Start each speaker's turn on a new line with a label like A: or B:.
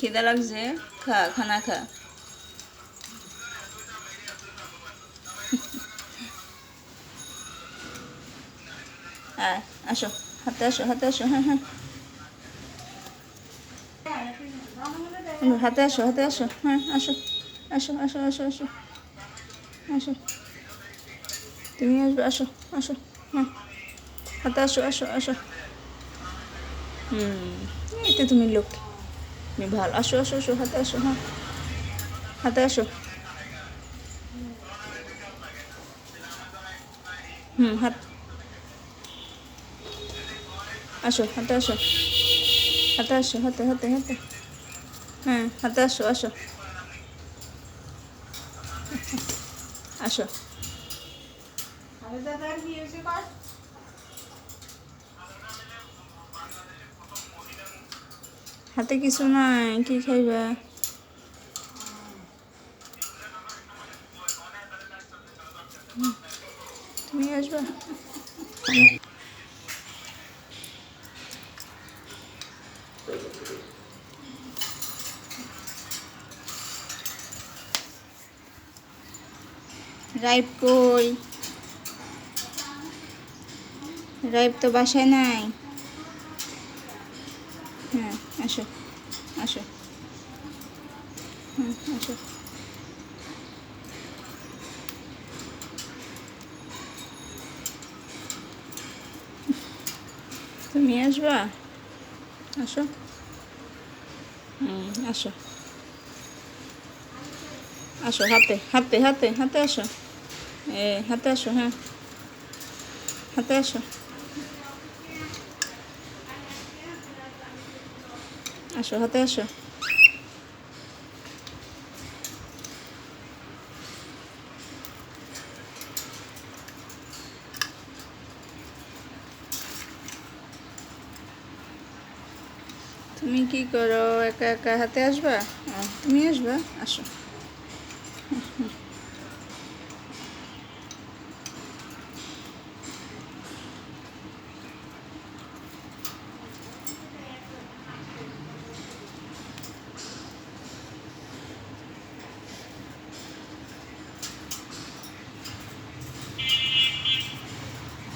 A: খিদা লাগছে, খা, খানা খা। আসো, হাতে আসো, হাতে আসো। হ্যাঁ হ্যাঁ, হাতে আসো, হাতে আসো। হ্যাঁ, আসো, আসো, আসো, আসো, আসো, আসো। তুমি আসবে, আসো, আসো। হ্যাঁ, হাতে আসো, আসো, আসো। এতে তুমি লক্ষ্মী, তুমি ভালো। আসো, আসো, আসো, হাতে আসো। হ্যাঁ, হাতে আসো। হাত আসো, হাতে আসো, হাতে আসো, হাতে, হাতে, হাতে। হ্যাঁ, হাতে আসো, আসো, আসো। হাতে কিছু নাই, কি খাইবা? তুমি আসবা? রাইপ কই? রাইপ তো বাসায় নাই। হ্যাঁ, আসো, আসো। আসো। তুমি আসবা? আসো। আসো, আসো। হাতে, হাতে, হাতে, হাতে আসো। হাতে আসো। হ্যাঁ, হাতে আসো। আসো, হাতে আসো। তুমি কি করো? একা একা হাতে আসবা? তুমি আসবা? আসো।